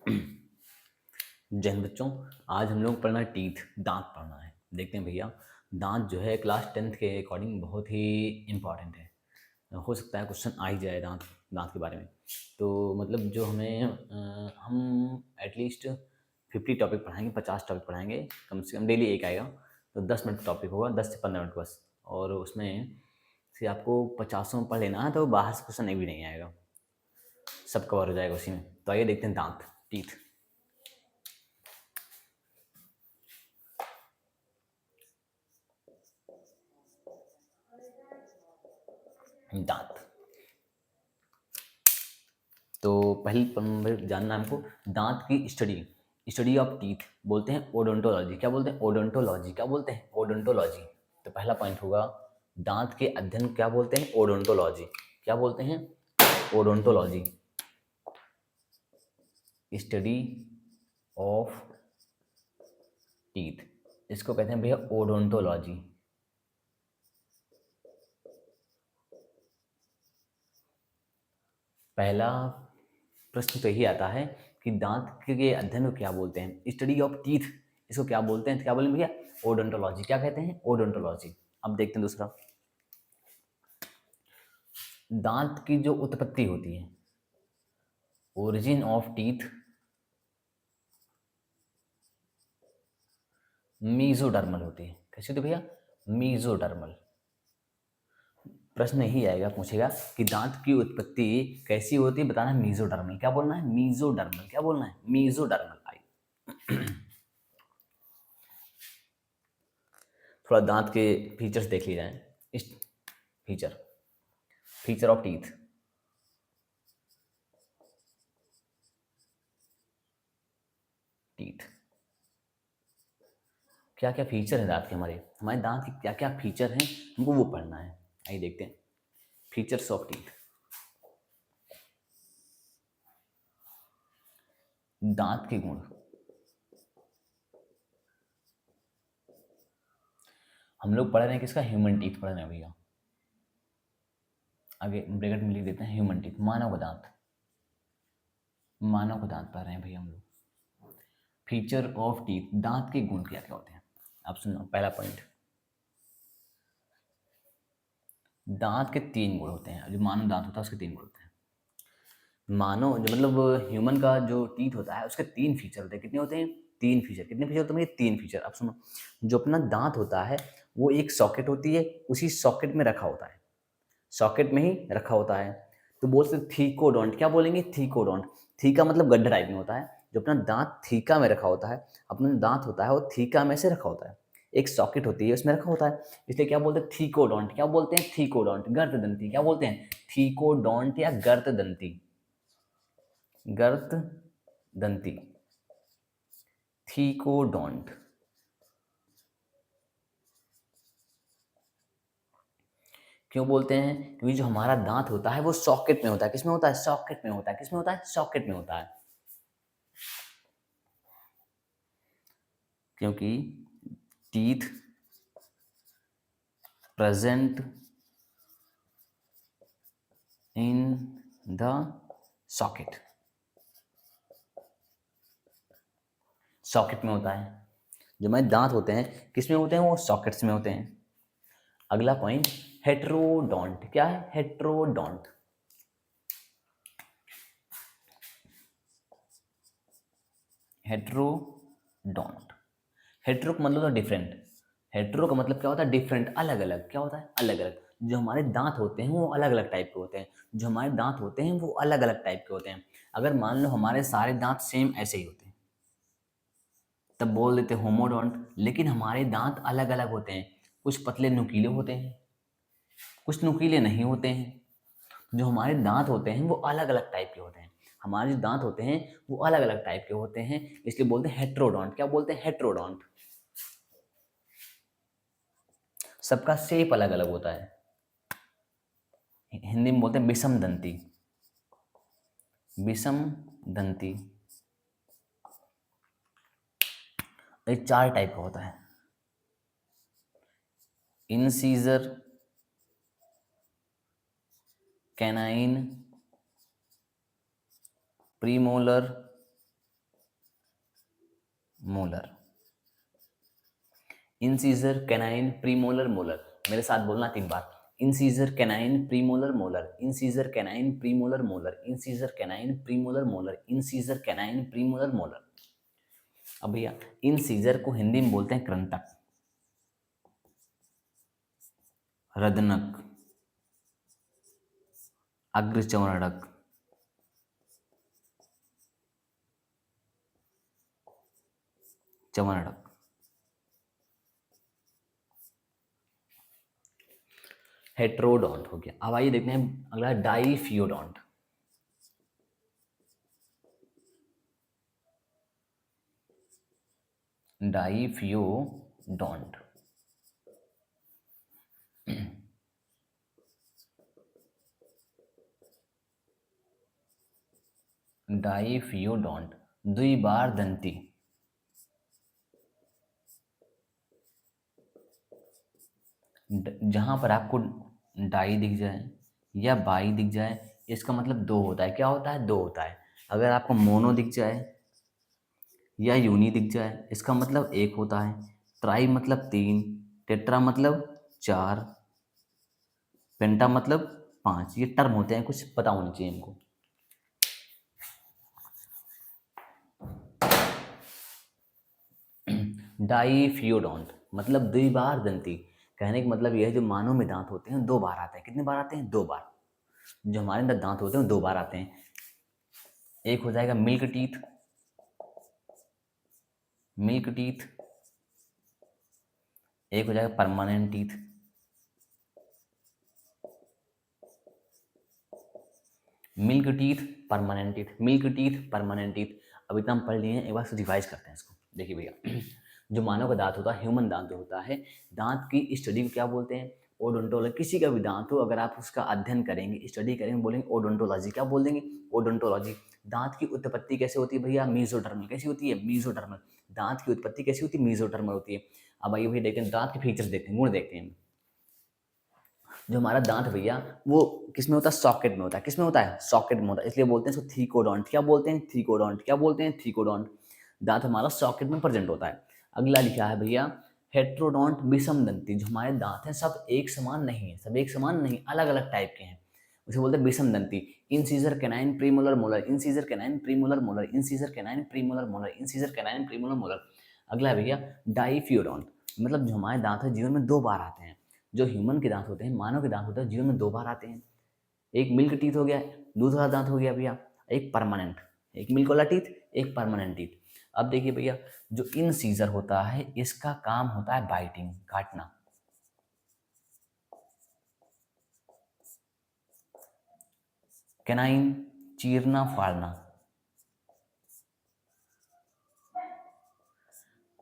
जय हिंद बच्चों। आज हम लोग पढ़ना है टीथ, दांत पढ़ना है। देखते हैं भैया, दांत जो है क्लास 10th के अकॉर्डिंग बहुत ही इम्पॉर्टेंट है। हो सकता है क्वेश्चन आ ही जाए दांत दांत के बारे में। तो मतलब जो हमें हम एटलीस्ट 50 टॉपिक पढ़ाएंगे, 50 टॉपिक पढ़ाएंगे, कम से कम डेली एक आएगा। तो 10 मिनट टॉपिक होगा, 10 से 15 मिनट बस। और उसमें से आपको 50 में पढ़ लेना है, तो बाहर से क्वेश्चन एक भी नहीं आएगा, सब कवर हो जाएगा उसी में। तो आइए देखते हैं दांत, टीथ। दांत, तो पहले पर जानना है हमको दांत की स्टडी, स्टडी ऑफ टीथ बोलते हैं ओडोंटोलॉजी। क्या बोलते हैं? ओडोंटोलॉजी। क्या बोलते हैं? ओडोंटोलॉजी। तो पहला पॉइंट होगा दांत के अध्ययन क्या बोलते हैं? ओडोंटोलॉजी। क्या बोलते हैं? ओडोंटोलॉजी, स्टडी ऑफ टीथ, इसको कहते हैं भैया ओडोंटोलॉजी। पहला प्रश्न तो यही आता है कि दांत के अध्ययन को क्या बोलते हैं? स्टडी ऑफ टीथ, इसको क्या बोलते हैं? तो क्या बोलेंगे भैया? ओडोंटोलॉजी। क्या कहते हैं? ओडोंटोलॉजी। अब देखते हैं दूसरा, दांत की जो उत्पत्ति होती है, ओरिजिन ऑफ टीथ, मीजोडर्मल होती है। कैसे होती है भैया? मीजोडर्मल। प्रश्न यही आएगा, पूछेगा कि दांत की उत्पत्ति कैसी होती है, बताना है मीजोडर्मल। क्या बोलना है? मीजोडर्मल। क्या बोलना है? मीजोडर्मल। आई थोड़ा दांत के फीचर्स देख लिए जाए। इस feature, feature of teeth, teeth क्या क्या फीचर है दांत के? हमारे दांत के क्या क्या फीचर हैं, हमको वो पढ़ना है। आइए देखते हैं फीचर्स ऑफ टीथ। दांत के गुण, हम लोग पढ़ रहे हैं किसका? ह्यूमन टीथ पढ़ रहे हैं भैया। आगे ब्रैकेट में लिख देते हैं ह्यूमन टीथ, मानव का दांत। मानव का दांत पढ़ रहे हैं भैया हम लोग। फीचर ऑफ टीथ, दांत के गुण क्या क्या होते हैं? आप सुनो, पहला पॉइंट, दांत के 3 गुण होते हैं। जो मानव दांत होता है उसके 3 गुण होते हैं। मानव जो मतलब ह्यूमन का जो टीथ होता है उसके 3 फीचर होते हैं। कितने होते हैं? 3 फीचर। कितने फीचर होते हैं? 3 फीचर। आप सुनो, जो अपना दांत होता है वो एक सॉकेट होती है, उसी सॉकेट में रखा होता है, सॉकेट में ही रखा होता है। तो बोल सकते थीकोडोंट। क्या बोलेंगे? थीकोडोंट। थीका मतलब गड्ढा टाइप में होता है। जो अपना दांत थीका में रखा होता है, अपना दांत होता है वो थीका में से रखा होता है, एक सॉकेट होती है उसमें रखा होता है, इसलिए क्या बोलते हैं? थीकोडोंट। क्या बोलते हैं? थीकोडोंट। गर्तदंती। क्या बोलते हैं? थीकोडोंट या गर्तदंती। गर्तदंती, थीकोडोंट। क्यों बोलते हैं? क्योंकि जो हमारा दांत होता है वो सॉकेट में होता है। किसमें होता है? सॉकेट में होता है। किसमें होता है? सॉकेट में होता है। क्योंकि teeth present in the socket, socket में होता है। जो हमारे दांत होते हैं किस में होते हैं? वो सॉकेट्स में होते हैं। अगला पॉइंट, हेट्रोडोंट। क्या है? हेट्रोडोंट। हेट्रोडोंट, हेट्रो का मतलब होता है डिफरेंट। हेट्रो का मतलब क्या होता है? डिफरेंट, अलग अलग। क्या होता है? अलग अलग। जो हमारे दांत होते हैं वो अलग अलग टाइप के होते हैं। जो हमारे दांत होते हैं वो अलग अलग टाइप के होते हैं। अगर मान लो हमारे सारे दांत सेम ऐसे ही होते हैं तब बोल देते होमोडोंट। लेकिन हमारे दांत अलग अलग होते हैं, कुछ पतले नुकीले होते हैं, कुछ नुकीले नहीं होते हैं। जो हमारे दांत होते हैं वो अलग अलग टाइप के होते हैं। हमारे जो दांत होते हैं वो अलग अलग टाइप के होते हैं, इसलिए बोलते हैं हेट्रोडोंट। क्या बोलते हैं? हेट्रोडोंट। सबका शेप अलग अलग होता है। हिंदी में बोलते हैं विषम दंती। विषम दंती, ये 4 टाइप का होता है। Incisor, canine, premolar molar, incisor canine premolar molar. मेरे साथ बोलना 3 बार, incisor canine premolar molar, incisor canine premolar molar, incisor canine premolar molar, incisor canine premolar molar. अब भैया इंसीजर को हिंदी में बोलते हैं कृंतक, रदनक, अग्रचर्वणक, चर्वणक। हेट्रोडोंट हो गया। अब आइए देखते हैं अगला डाइफियोडोंट। डाइफियोडोंट, डाइफियोडोंट द्विबार दंती। जहां पर आपको डाई दिख जाए या बाई दिख जाए, इसका मतलब दो होता है। क्या होता है? दो होता है। अगर आपको मोनो दिख जाए या यूनी दिख जाए, इसका मतलब एक होता है। ट्राई मतलब तीन, टेट्रा मतलब चार, पेंटा मतलब पांच। ये टर्म होते हैं, कुछ पता होनी चाहिए इनको। डाइफियोडोंट मतलब द्विबार दंती। कहने का मतलब यह है, जो मानव में दांत होते हैं दो बार आते हैं। कितने बार आते हैं? दो बार। जो हमारे अंदर दांत होते हैं दो बार आते हैं। एक हो जाएगा मिल्क टीथ, मिल्क टीथ। एक हो जाएगा permanent teeth, milk teeth, permanent teeth, milk teeth, permanent teeth. अब इतना हम पढ़ लिए हैं, एक बार से रिवाइज करते हैं इसको। देखिए भैया, जो मानव का दांत होता है, ह्यूमन दांत जो होता है, दांत की स्टडी को क्या बोलते हैं? ओडोंटोलॉजी। किसी का भी दांत हो, अगर आप उसका अध्ययन करेंगे, स्टडी करेंगे, बोलेंगे ओडोंटोलॉजी। क्या बोल देंगे? ओडोंटोलॉजी। दांत की उत्पत्ति कैसे होती है भैया? मीजोडर्मल। कैसी होती है? मीजोडर्मल। दांत की उत्पत्ति कैसी होती है? मीजोडर्मल होती है। अब आइए भैया देखते हैं दांत के फीचर्स, देखते हैं, गुण देखते हैं। जो हमारा दांत भैया, वो किस में होता है? सॉकेट में होता है। किस में होता है? सॉकेट में होता है। इसलिए बोलते हैं इसको थीकोडोंट। क्या बोलते हैं? थीकोडोंट। क्या बोलते हैं? थीकोडोंट। दांत हमारा सॉकेट में प्रेजेंट होता है। अगला लिखा है भैया हेट्रोडोंट विषम दंती। जो हमारे दांत हैं सब एक समान नहीं है, सब एक समान नहीं, अलग अलग टाइप के हैं, उसे बोलते हैं विषम दंती। Incisor canine premolar molar, incisor canine premolar molar, incisor canine premolar molar, incisor canine premolar molar. अगला है भैया डाइफियोडोंट। मतलब जो हमारे दांत है जीवन में दो बार आते हैं। जो ह्यूमन के दांत होते हैं, मानव के दांत होते हैं, जीवन में दो बार आते हैं। एक मिल्क टीथ हो गया, दूध वाला दांत हो गया भैया, एक परमानेंट। एक मिल्क वाला टीथ, एक परमानेंट टीथ। अब देखिए भैया, जो इन सीजर होता है, इसका काम होता है बाइटिंग, काटना। कैनाइन चीरना फाड़ना,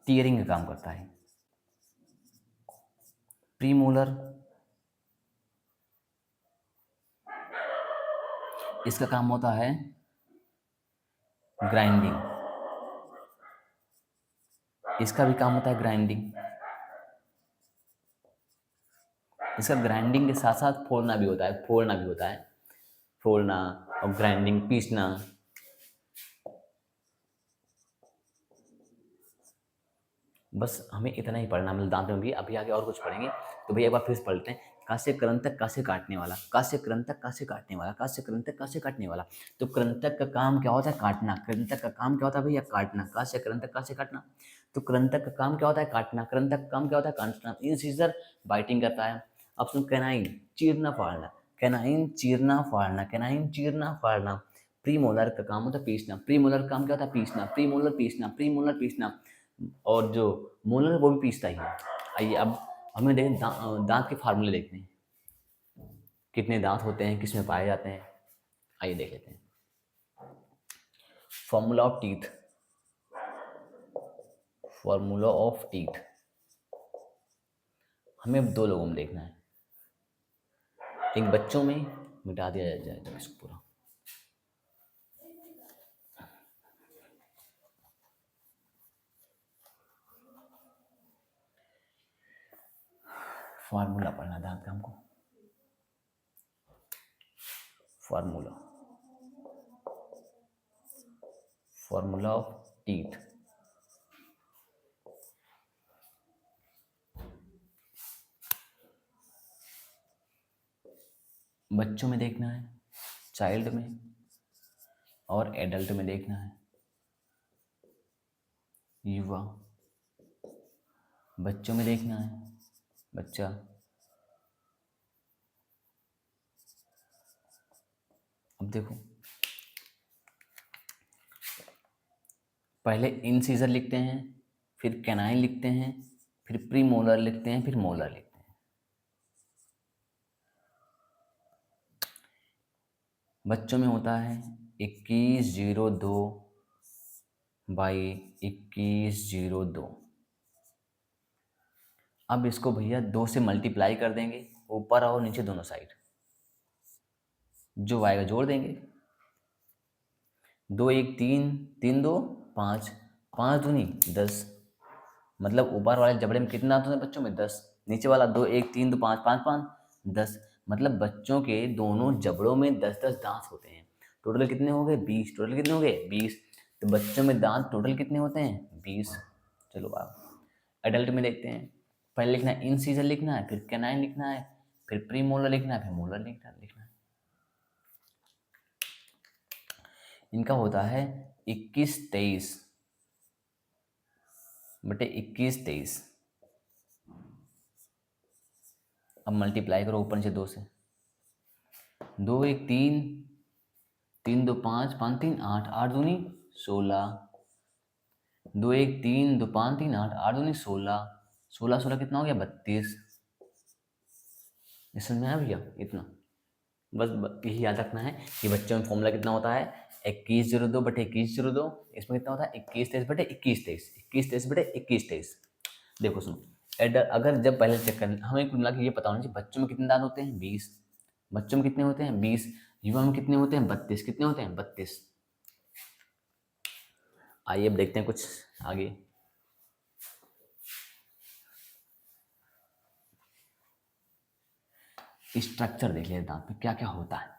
टीयरिंग का काम करता है। प्रीमोलर, इसका काम होता है ग्राइंडिंग। इसका भी काम होता है ग्राइंडिंग। इसका ग्राइंडिंग के साथ साथ फोड़ना भी होता है, फोड़ना भी होता है। फोड़ना और ग्राइंडिंग, पीसना। बस हमें इतना ही पढ़ना, मतलब दांत में भी। अभी आगे और कुछ पढ़ेंगे, तो भैया एक बार फिर से पढ़ लेते हैं। कास्य कृंतक, कास्य काटने वाला, कास्य कृंतक, कास्य काटने वाला, कास्य कृंतक, कास्य काटने वाला। तो कृंतक का काम क्या होता है? काटना। कृंतक का काम क्या होता है भैया? काटना। कास्य कृंतक, कास्य काटना। तो कृंतक का काम क्या होता है? काटना। कृंतक का काम क्या होता है? काटना। इंसीजर बाइटिंग करता है। अब सुन, कैनाइन चीरना फाड़ना, कैनाइन चीरना फाड़ना, कैनाइन चीरना फाड़ना। प्रीमोलर का काम होता है पीसना। प्रीमोलर का काम क्या होता है? पीसना। प्रीमोलर पीसना, प्रीमोलर पीसना। और जो मोलर वो भी पीसता ही है। आइए अब हमें देखें दांत के फार्मूले देखते हैं। कितने दांत होते हैं, किस में पाए जाते हैं, आइए देख लेते हैं। Formula of teeth, formula of teeth हमें अब दो लोगों में देखना है। एक बच्चों में, मिटा दिया जाएगा इसको पूरा। फार्मूला पढ़ना दांत का हमको। Formula, formula of teeth. बच्चों में देखना है, चाइल्ड में, और एडल्ट में देखना है, युवा। बच्चों में देखना है, बच्चा, अब देखो पहले इंसीजर लिखते हैं, फिर कैनाइन लिखते हैं, फिर प्री मोलर लिखते हैं, फिर मोलर लिखते हैं। बच्चों में होता है 2102 बाई 2102। अब इसको भैया 2 से मल्टीप्लाई कर देंगे, ऊपर और नीचे दोनों साइड, जो आएगा जोड़ देंगे। 2 1 3, 3 2 5, 5 दूनी 10, मतलब ऊपर वाले जबड़े में कितना आता है बच्चों में 10, नीचे वाला 2 1 3 2 5 5 5 10, मतलब बच्चों के दोनों जबड़ों में 10 दांत होते हैं। टोटल कितने हो गए 20, टोटल कितने हो गए 20। तो बच्चों में दांत टोटल कितने होते हैं 20। चलो आप एडल्ट में देखते हैं, पहले लिखना है इंसीजर लिखना है, फिर कैनाइन लिखना है, फिर प्री मोलर लिखना है, फिर मोलर लिखना है। इनका होता है 21 23 बटे 21 23। अब मल्टीप्लाई करो ऊपर नीचे 2 से, 2 1 3, 3 2 5, 5 3 8, 8 दूनी 16, 2 1 3 2 5 3 8, 8 दूनी 16, 16 16 कितना हो गया 32। समझ में आया भैया? इतना बस यही याद रखना है कि बच्चों में फॉर्मूला कितना होता है 2102 बटे 2102। इसमें कितना होता है 21 23 बटे 21 23, 21 23 बटे 21 23। देखो सुनो, अगर जब पहले चेक करना, हमें कुल मिला के ये पता होना चाहिए बच्चों में कितने दांत होते हैं 20, बच्चों में कितने होते हैं 20, युवा में कितने होते हैं 32, कितने होते हैं 32। आइए अब देखते हैं कुछ आगे। स्ट्रक्चर देख लेते दांत में क्या क्या होता है।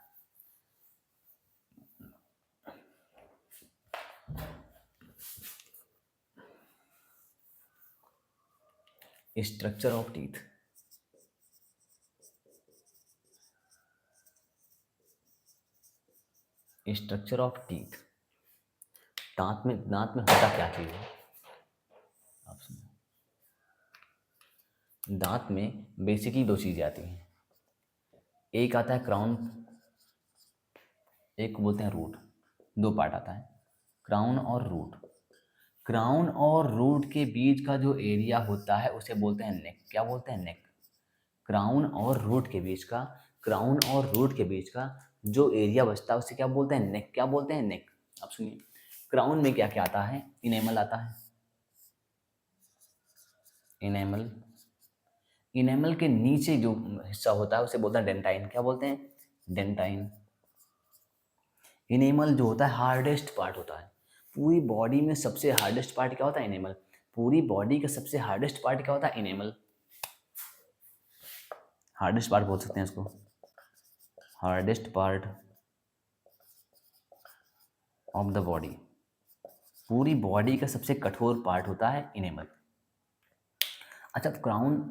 Structure of teeth, structure of teeth. दांत में होता क्या चीज है आप सुनो। दांत में बेसिकली 2 चीजें आती हैं, एक आता है क्राउन, एक बोलते हैं रूट। 2 पार्ट आता है, क्राउन और रूट। क्राउन और रूट के बीच का जो एरिया होता है उसे बोलते हैं नेक। क्या बोलते हैं नेक। क्राउन और रूट के बीच का, क्राउन और रूट के बीच का जो एरिया बचता है उसे क्या बोलते हैं नेक। क्या बोलते हैं नेक। अब सुनिए, क्राउन में क्या क्या आता है, इनेमल आता है, इनेमल। इनेमल के नीचे जो हिस्सा होता है उसे बोलते हैं डेंटाइन। क्या बोलते हैं डेंटाइन। इनेमल जो होता है हार्डेस्ट पार्ट होता है पूरी बॉडी में। सबसे हार्डेस्ट पार्ट क्या होता है इनेमल। पूरी बॉडी का सबसे हार्डेस्ट पार्ट क्या होता है इनेमल। हार्डेस्ट पार्ट बोल सकते हैं इसको, hardest part of the body. पूरी बॉडी का सबसे कठोर पार्ट होता है इनेमल। अच्छा, crown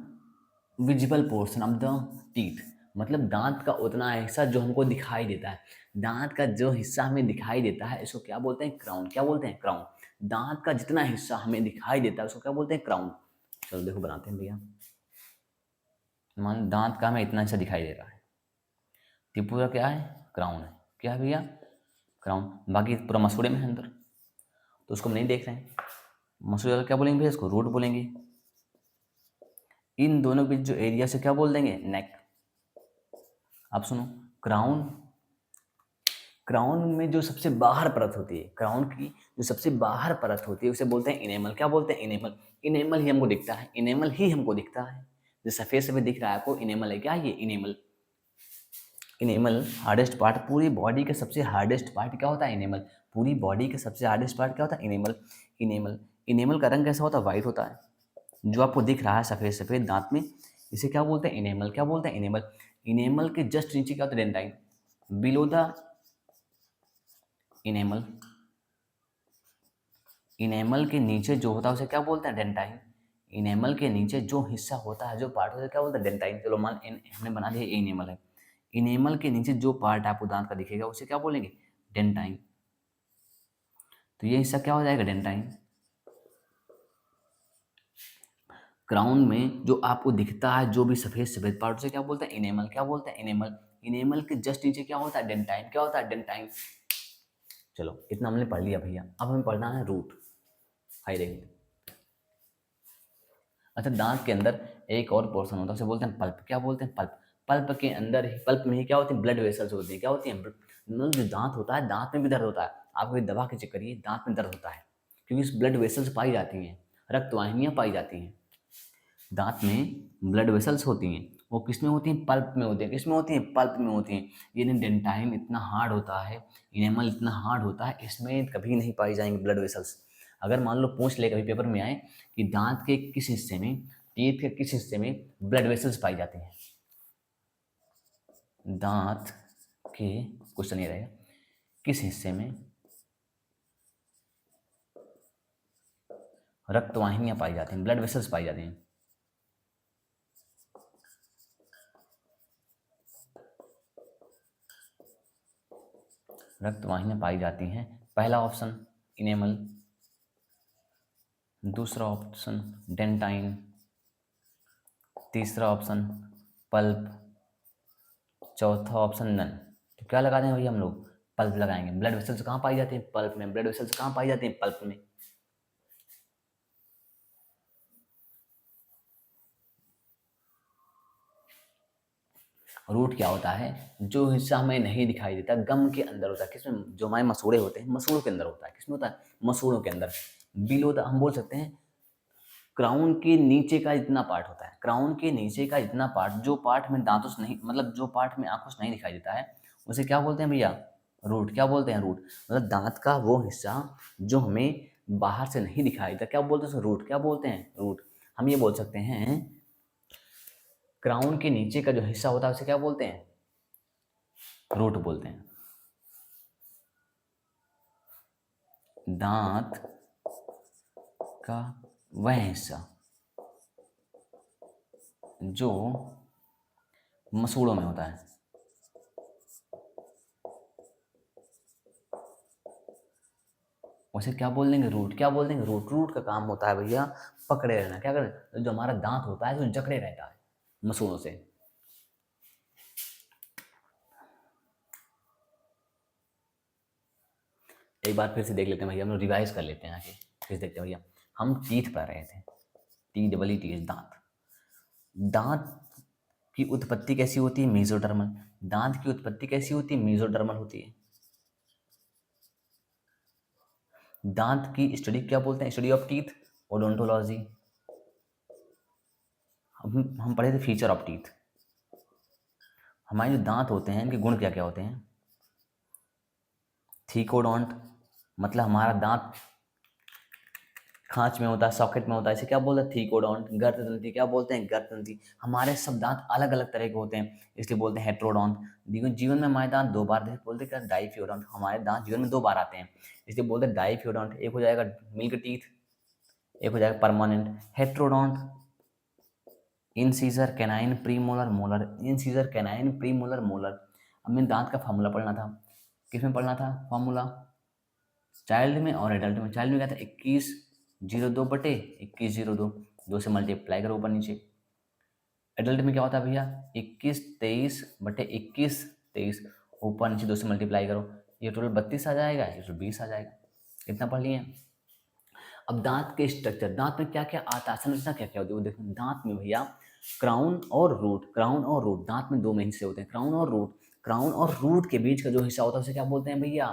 visible portion of the teeth, मतलब दांत का उतना हिस्सा जो हमको दिखाई देता है। दांत का जो हिस्सा हमें दिखाई देता है इसको क्या बोलते हैं क्राउन। क्या बोलते हैं क्राउन। दांत का जितना हिस्सा हमें दिखाई देता है उसको क्या बोलते हैं क्राउन। चलो देखो बनाते हैं भैया। मान दांत का हमें इतना हिस्सा दिखाई दे रहा है, तो पूरा क्या है क्राउन है। क्या है भैया क्राउन। बाकी पूरा मसूड़े में है अंदर, तो उसको हम नहीं देख रहे हैं। मसूड़े का क्या बोलेंगे भैया, इसको रूट बोलेंगे। इन दोनों के बीच जो एरिया से क्या बोल देंगे नेक। अब सुनो, क्राउन, क्राउन में जो सबसे बाहर परत होती है, क्राउन की जो सबसे बाहर परत होती है उसे बोलते हैं इनेमल। क्या बोलते हैं इनेमल। इनेमल ही हमको दिखता है, इनेमल ही हमको दिखता है। जो सफेद सफेद दिख रहा है आपको इनेमल है। क्या ये इनेमल। इनेमल हार्डेस्ट पार्ट, पूरी बॉडी का सबसे हार्डेस्ट पार्ट क्या होता है इनेमल। पूरी बॉडी का सबसे हार्डेस्ट पार्ट क्या होता है इनेमल। इनेमल, इनेमल का रंग कैसा होता है वाइट होता है, जो आपको दिख रहा है सफेद सफेद दांत में, इसे क्या बोलते हैं इनेमल। क्या बोलते हैं इनेमल। इनेमल के जस्ट नीचे क्या होता है dentine. Below the enamel, enamel के नीचे जो होता है उसे क्या बोलते हैं डेंटाइन। इनेमल के नीचे जो हिस्सा होता है, जो पार्ट होता है क्या बोलते हैं डेंटाइन। चलो मान हमने बना दिया ये इनेमल है। इनेमल के नीचे जो पार्ट आपको दांत का दिखेगा उसे क्या बोलेंगे, डेंटाइन। तो ये हिस्सा क्या हो जाएगा, डेंटाइन। क्राउन में जो आपको दिखता है जो भी सफेद सफेद पार्ट उसे क्या बोलते हैं, इनेमल। क्या बोलते हैं, इनेमल। इनेमल के जस्ट नीचे क्या होता है, डेंटाइन। क्या होता है, डेंटाइन। चलो इतना हमने पढ़ लिया भैया, अब हमें पढ़ना है रूट, हाइरेंट। अच्छा, दांत के अंदर एक और पोर्शन होता है उसे बोलते हैं पल्प। क्या बोलते हैं, पल्प। पल्प के अंदर ही, पल्प में ही क्या होती है, ब्लड वेसल्स होती है। क्या होती है, मतलब जो दांत होता है, दांत में भी दर्द होता है। आप कभी दबा के चेक करिए, दांत में दर्द होता है क्योंकि इस ब्लड वेसल्स पाई जाती हैं, रक्तवाहिनियां पाई जाती हैं। दांत में ब्लड वेसल्स होती हैं, वो किस में होती हैं, पल्प में होती हैं। किस में होती हैं, पल्प में होती हैं। ये डेंटाइन इतना हार्ड होता है, इनेमल इतना हार्ड होता है, इसमें कभी नहीं पाई जाएंगे ब्लड वेसल्स। अगर मान लो पूछ ले कभी पेपर में आए कि दांत के किस हिस्से में, टीथ के किस हिस्से में ब्लड वेसल्स पाई जाती हैं, दांत के, क्वेश्चन ये रहेगा, किस हिस्से में रक्तवाहिनियां पाई जाती हैं, ब्लड वेसल्स पाई जाती हैं। रक्तवाहिनियां पाई जाती हैं, पहला ऑप्शन इनेमल, दूसरा ऑप्शन डेंटाइन, तीसरा ऑप्शन पल्प, चौथा ऑप्शन नन। तो क्या लगा दें भैया हम लोग, पल्प लगाएंगे। ब्लड वेसल्स कहाँ पाई जाती हैं, पल्प में। ब्लड वेसल्स कहाँ पाई जाती हैं, पल्प में। रूट क्या होता है, जो हिस्सा हमें नहीं दिखाई देता, गम के अंदर होता है। किसमें, जो हमारे मसूड़े होते हैं, मसूड़ों के अंदर होता है। किसमें होता है, मसूड़ों के अंदर। बिलो द, हम बोल सकते हैं क्राउन के नीचे का जितना पार्ट होता है, क्राउन के नीचे का जितना पार्ट, जो पार्ट में दांतों से नहीं, मतलब जो पार्ट में आंखों से नहीं दिखाई देता है, उसे क्या बोलते हैं भैया, रूट। क्या बोलते हैं, रूट। मतलब दांत का वो हिस्सा जो हमें बाहर से नहीं दिखाई देता, क्या बोलते हैं उसे, रूट। क्या बोलते हैं, रूट। हम ये बोल सकते हैं क्राउन के नीचे का जो हिस्सा होता है उसे क्या बोलते हैं, रूट बोलते हैं। दांत का वह हिस्सा जो मसूड़ों में होता है, उसे क्या बोल देंगे, रूट। क्या बोल देंगे, रूट। रूट का काम होता है भैया पकड़े रहना। क्या करें, जो हमारा दांत होता है जो जकड़े रहता है मसूड़ों से। एक बार फिर से देख लेते हैं भैया, हम लोग रिवाइज कर लेते हैं आगे, फिर देखते हैं भैया। हम टीथ पढ़ रहे थे, T double E T H, दांत। दांत की उत्पत्ति कैसी होती है, मेसोडर्मल। दांत की उत्पत्ति कैसी होती है, मेसोडर्मल होती है। दांत की स्टडी क्या बोलते हैं, स्टडी ऑफ टीथ, ओडोंटोलॉजी। हम पढ़े थे फीचर ऑफ टीथ। हमारे जो दांत होते हैं इनके गुण क्या क्या होते हैं, थीकोडोंट, मतलब हमारा दांत खांच में होता है, सॉकेट में होता है, इसे क्या बोलते हैं, थीकोडोंट। गर्तदंती, क्या बोलते हैं, गर्तदंती। हमारे सब दांत अलग अलग तरह के होते हैं, इसलिए बोलते हैं हेट्रोडोंट। जीवन में हमारे दांत दो बार, बोलते क्या, डाइफियोडोंट। हमारे दांत जीवन में दो बार आते हैं, इसलिए बोलते हैं डाइफियोडोंट। एक हो जाएगा मिल्क टीथ, एक हो जाएगा permanent. Heterodont, incisor, canine, premolar, molar. Incisor, canine, premolar, molar. हमें दांत का फार्मूला पढ़ना था, किसमें पढ़ना था फार्मूला, चाइल्ड में और एडल्ट में। चाइल्ड में क्या था, 21/02 2 से मल्टीप्लाई करो ऊपर नीचे। एडल्ट में क्या होता है भैया, 21/23 ऊपर नीचे 2 से मल्टीप्लाई करो, ये टोटल 32 आ जाएगा, ये टोटल 20 आ जाएगा। इतना पढ़ लिए। अब दांत के स्ट्रक्चर, दांत में क्या क्या आता है, संरचना क्या क्या होती है वो देखो। दांत में भैया क्राउन और रूट, क्राउन और रूट। दांत में दो मेन हिस्से होते हैं, क्राउन और रूट। क्राउन और रूट के बीच का जो हिस्सा होता है उसे क्या बोलते हैं भैया,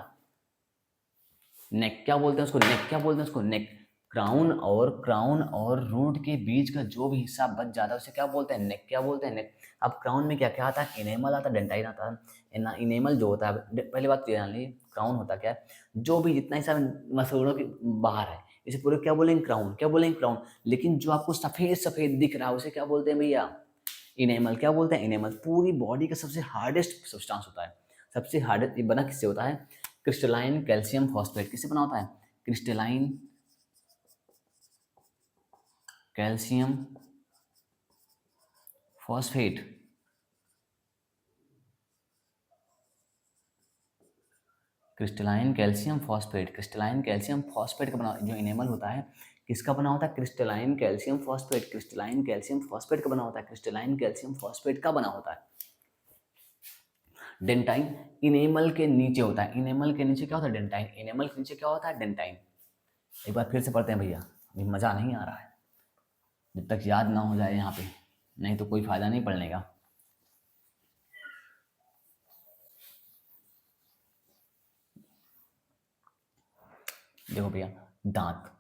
नेक। क्या बोलते हैं उसको, नेक। क्या बोलते हैं उसको, नेक। क्राउन और रूट के बीच का जो भी हिस्सा बच जाता है उसे क्या बोलते हैं, नेक। क्या बोलते हैं, नेक। अब क्राउन में क्या क्या आता है, इनेमल आता है, डेंटाइन आता है। इनेमल जो होता है, पहली बात तो ये जान लीजिए, क्राउन होता क्या है, जो भी जितना हिस्सा मसूड़ों के बाहर है इसे पूरे क्या बोलेंगे, क्राउन। क्या बोलेंगे, क्राउन। लेकिन जो आपको सफेद सफेद दिख रहा है उसे क्या बोलते हैं भैया, इनेमल। क्या बोलते हैं, इनेमल। पूरी बॉडी का सबसे हार्डेस्ट सब्सटेंस होता है, सबसे हार्डेस्ट। ये बना किससे होता है, क्रिस्टलाइन कैल्शियम फॉस्फेट। किससे बना होता है, crystalline calcium phosphate. Crystalline calcium phosphate, crystalline calcium phosphate का बना, जो इनेमल होता है किसका बना होता है? Crystalline calcium phosphate, crystalline calcium phosphate का बना होता है, क्रिस्टलाइन कैल्शियम फॉस्फेट का बना होता है। डेंटाइन इनेमल के नीचे होता है, इनेमल के नीचे क्या होता है? डेंटाइन, इनेमल के नीचे क्या होता है? डेंटाइन। एक बार फिर से पढ़ते हैं भैया, अभी मज़ा नहीं आ रहा है, जब तक याद ना हो जाए यहाँ पे, नहीं तो कोई फायदा नहीं पढ़ने का। देखो भैया, दांत,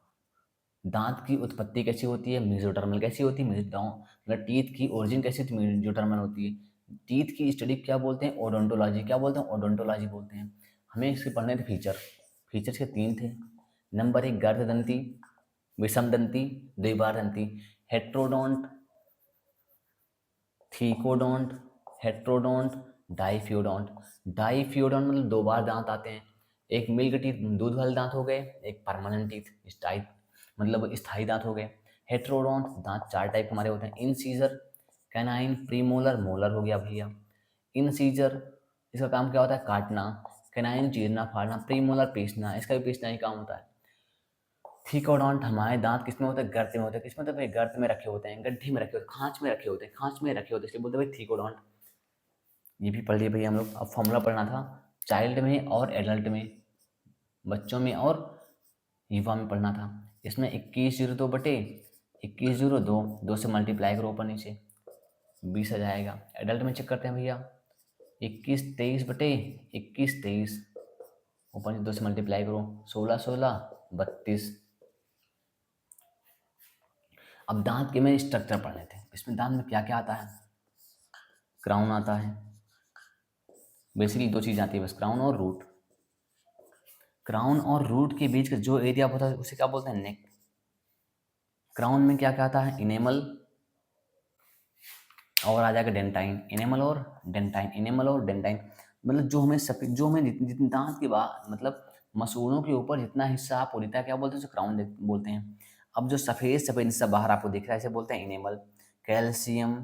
दांत की उत्पत्ति कैसी होती है? मेसोडर्मल। कैसी होती है? मतलब टीथ की ओरिजिन कैसी होती है? मेसोडर्मल होती है। टीथ की स्टडी क्या बोलते हैं? ओडोंटोलॉजी। क्या बोलते हैं? ओडोंटोलॉजी बोलते हैं। हमें इसके पढ़ने थे फीचर, फीचर्स के 3 थे। नंबर 1 गर्ददंती, विषमदंती, द्विबारदंती, heterodont, thecodont, heterodont, diphyodont. Diphyodont मतलब 2 बार दांत आते हैं। एक मिल्क टीथ, दूध वाले दांत हो गए, एक परमानेंट टीथ, स्थायी मतलब स्थायी दांत हो गए। हेट्रोडोंट दांत 4 टाइप के हमारे होते हैं। इंसीजर, कैनाइन, प्रीमोलर, मोलर हो गया भैया। इंसीजर इसका काम क्या होता है? काटना। कैनाइन चीरना फाड़ना, प्रीमोलर पीसना, इसका भी पीसना ही काम होता है। थीकोडोंट हमारे दांत किसमें होते हैं? गर्त में होते हैं। किसमें होते हैं? गर्त में रखे होते हैं, गड्ढे में रखे होते हैं, खांच में रखे होते हैं, खांच में रखे होते हैं, इसलिए बोलते हैं भाई थीकोडोंट। ये भी पढ़ लिए भैया हम लोग। अब फॉर्मूला पढ़ना था चाइल्ड में और एडल्ट में, बच्चों में और युवा में पढ़ना था। इसमें 21/2 2 से मल्टीप्लाई करो ऊपर नीचे, 20 आ जाएगा। एडल्ट में चेक करते हैं भैया, 21/23 ऊपर नीचे 2 से मल्टीप्लाई करो, 16/16 32। अब दांत के में स्ट्रक्चर पढ़ लेते हैं। इसमें दांत में क्या क्या आता है? क्राउन आता है, बेसिकली 2 चीज़ आती है बस, क्राउन और रूट। क्राउन और रूट के बीच का जो एरिया होता है उसे क्या बोलते हैं? नेक। क्राउन में क्या क्या आता है? इनेमल और आ जाएगा डेंटाइन। इनेमल और डेंटाइन, इनेमल और डेंटाइन मतलब जो हमें सफेद, जो हमें जितने दांत के बाद मतलब मसूड़ों के ऊपर जितना हिस्सा आप होता है क्या बोलते हैं? उसे क्राउन बोलते हैं। अब जो सफ़ेद सफ़ेद हिस्सा बाहर आपको दिख रहा है इसे बोलते हैं enamel. Calcium,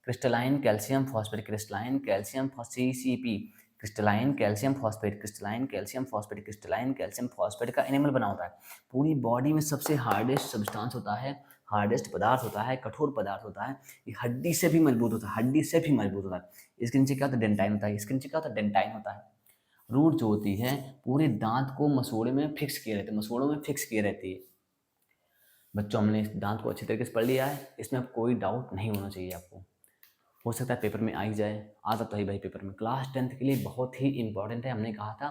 crystalline calcium phosphate, crystalline calcium CCP, crystalline calcium phosphate, crystalline calcium phosphate, crystalline calcium phosphate का इनेमल बना होता है। पूरी बॉडी में सबसे हार्डेस्ट सब्सटेंस होता है, हार्डेस्ट पदार्थ होता है, कठोर पदार्थ होता है, ये हड्डी से भी मजबूत होता है, हड्डी से भी मजबूत होता है। इसके नीचे क्या होता है? डेंटाइन होता है। इसके नीचे क्या होता है? डेंटाइन होता है। रूट जो होती है पूरे दांत को मसूड़े में फिक्स किए रहते हैं, मसूड़ों में फिक्स किए रहती है। बच्चों हमने इस दांत को अच्छी तरीके से पढ़ लिया है, इसमें अब कोई डाउट नहीं होना चाहिए आपको। हो सकता है पेपर में आ ही जाए, आता तो ही भाई पेपर में। क्लास 10th के लिए बहुत ही इंपॉर्टेंट है। हमने कहा था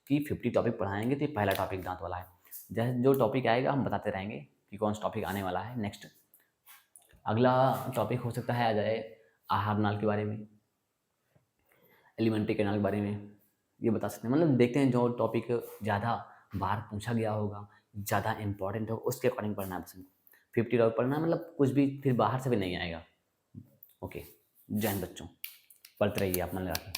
कि 50 टॉपिक पढ़ाएंगे, तो ये पहला टॉपिक दांत वाला है। जैसे जो टॉपिक आएगा हम बताते रहेंगे कि कौन सा टॉपिक आने वाला है नेक्स्ट। अगला टॉपिक हो सकता है आ जाए आहार नाल के बारे में, एलिमेंट्री कैनाल के बारे में, ये बता सकते हैं। मतलब देखते हैं जो टॉपिक ज़्यादा बार पूछा गया होगा, ज़्यादा इंपॉर्टेंट हो, उसके अकॉर्डिंग पढ़ना है बस हमको। 50 टॉपिक पढ़ना है, मतलब कुछ भी फिर बाहर से भी नहीं आएगा। ओके, जय हिंद बच्चों, पढ़ते रहिए आप मन लगा के।